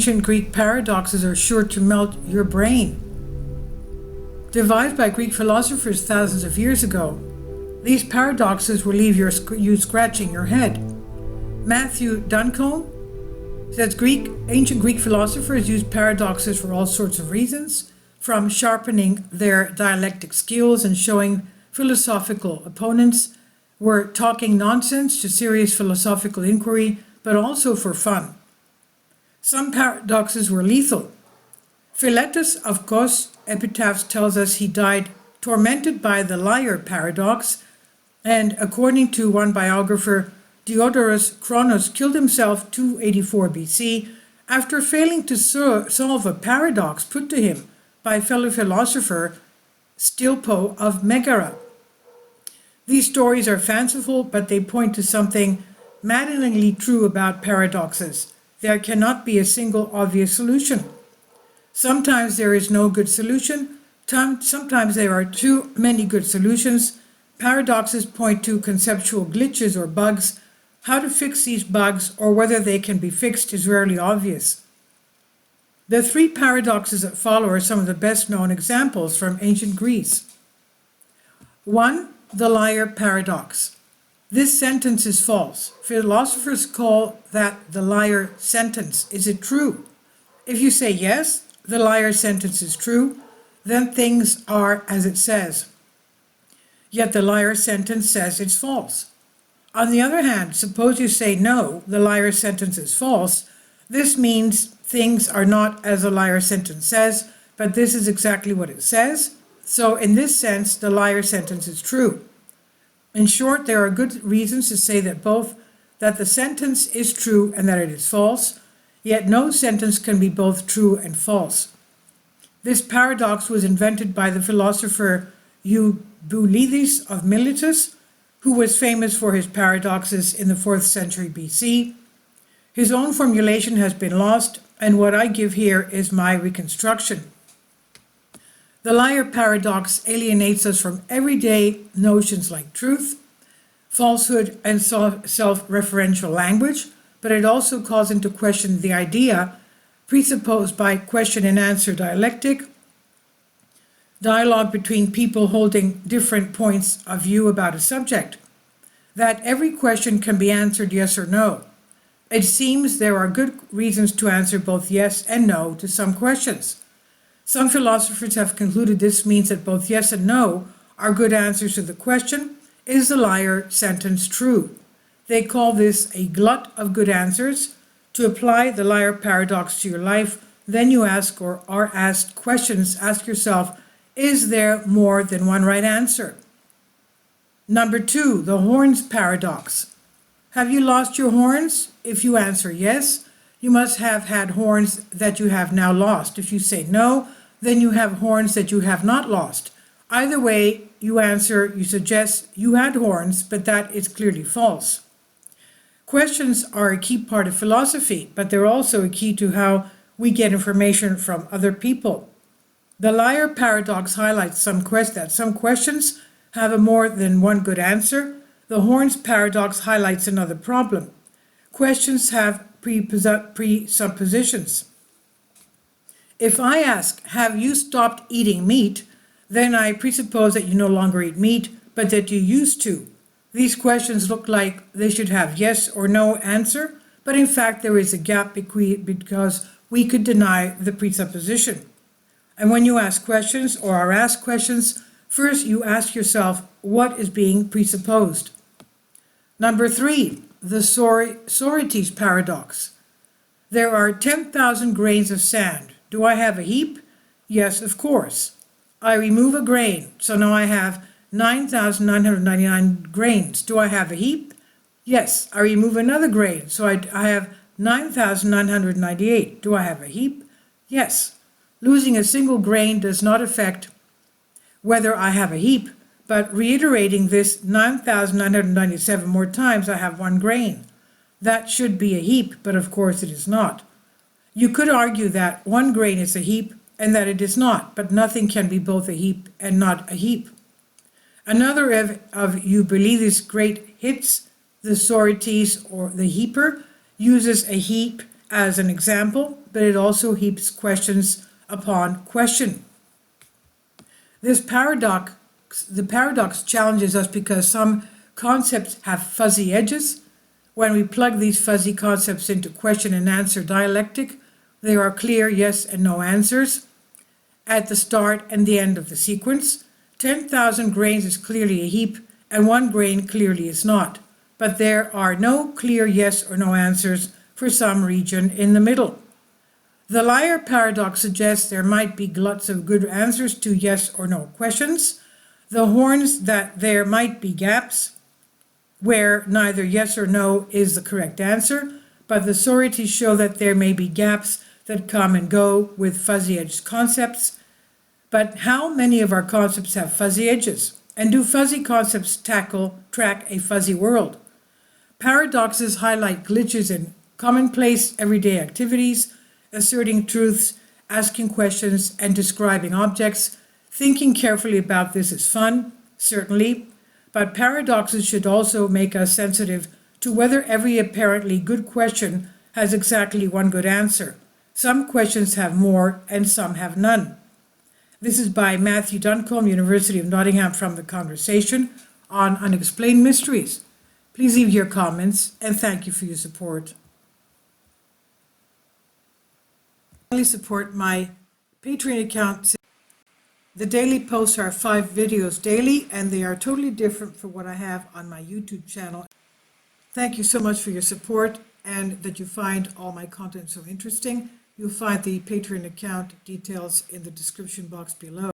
ancient Greek paradoxes are sure to melt your brain. Devised by Greek philosophers thousands of years ago, these paradoxes will leave you scratching your head. Matthew Duncombe says ancient Greek philosophers used paradoxes for all sorts of reasons, from sharpening their dialectic skills and showing philosophical opponents were talking nonsense to serious philosophical inquiry, but also for fun. Some paradoxes were lethal. Philetus of Kos epitaph tells us he died tormented by the liar paradox, and according to one biographer, Diodorus Chronos killed himself 284 BC after failing to solve a paradox put to him by fellow philosopher Stilpo of Megara. These stories are fanciful, but they point to something maddeningly true about paradoxes. There cannot be a single obvious solution. Sometimes there is no good solution. Sometimes there are too many good solutions. Paradoxes point to conceptual glitches or bugs. How to fix these bugs or whether they can be fixed is rarely obvious. The three paradoxes that follow are some of the best known examples from ancient Greece. 1. The liar paradox. This sentence is false. Philosophers call that the liar sentence. Is it true? If you say yes, the liar sentence is true, then things are as it says. Yet the liar sentence says it's false. On the other hand, suppose you say no, the liar sentence is false. This means things are not as the liar sentence says, but this is exactly what it says. So in this sense, the liar sentence is true. In short, there are good reasons to say that the sentence is true and that it is false, yet no sentence can be both true and false. This paradox was invented by the philosopher Eubulides of Miletus, who was famous for his paradoxes in the 4th century BC. His own formulation has been lost, and what I give here is my reconstruction. The liar paradox alienates us from everyday notions like truth, falsehood, and self-referential language, but it also calls into question the idea presupposed by question and answer dialectic, dialogue between people holding different points of view about a subject, that every question can be answered yes or no. It seems there are good reasons to answer both yes and no to some questions. Some philosophers have concluded this means that both yes and no are good answers to the question, is the liar sentence true? They call this a glut of good answers. To apply the liar paradox to your life, then you ask or are asked questions. Ask yourself, is there more than one right answer? Number 2, the horns paradox. Have you lost your horns? If you answer yes, you must have had horns that you have now lost. If you say no, then you have horns that you have not lost. Either way you suggest you had horns, but that is clearly false. Questions are a key part of philosophy, but they're also a key to how we get information from other people. The liar paradox highlights that some questions have a more than one good answer. The horns paradox highlights another problem. Questions have presuppositions. If I ask, have you stopped eating meat? Then I presuppose that you no longer eat meat, but that you used to. These questions look like they should have yes or no answer, but in fact there is a gap because we could deny the presupposition. And when you ask questions or are asked questions, first you ask yourself what is being presupposed. Number 3, the Sorites paradox. There are 10,000 grains of sand. Do I have a heap? Yes, of course. I remove a grain, so now I have 9,999 grains. Do I have a heap? Yes. I remove another grain, so I have 9,998. Do I have a heap? Yes. Losing a single grain does not affect whether I have a heap, but reiterating this 9,997 more times, I have one grain. That should be a heap, but of course it is not. You could argue that one grain is a heap and that it is not, but nothing can be both a heap and not a heap. Another of Eubulides' great hits, the Sorites or the heaper, uses a heap as an example, but it also heaps questions upon question. The paradox challenges us because some concepts have fuzzy edges. When we plug these fuzzy concepts into question and answer dialectic, there are clear yes and no answers at the start and the end of the sequence. 10,000 grains is clearly a heap, and 1 grain clearly is not. But there are no clear yes or no answers for some region in the middle. The liar paradox suggests there might be gluts of good answers to yes or no questions. The horns that there might be gaps where neither yes or no is the correct answer, but the authorities show that there may be gaps that come and go with fuzzy-edged concepts. But how many of our concepts have fuzzy edges? And do fuzzy concepts track a fuzzy world? Paradoxes highlight glitches in commonplace everyday activities, asserting truths, asking questions, and describing objects. Thinking carefully about this is fun, certainly, but paradoxes should also make us sensitive to whether every apparently good question has exactly one good answer. Some questions have more and some have none. This is by Matthew Duncombe, University of Nottingham, from The Conversation on Unexplained Mysteries. Please leave your comments and thank you for your support. Please support my Patreon account. The daily posts are 5 videos daily, and they are totally different from what I have on my YouTube channel. Thank you so much for your support and that you find all my content so interesting. You'll find the Patreon account details in the description box below.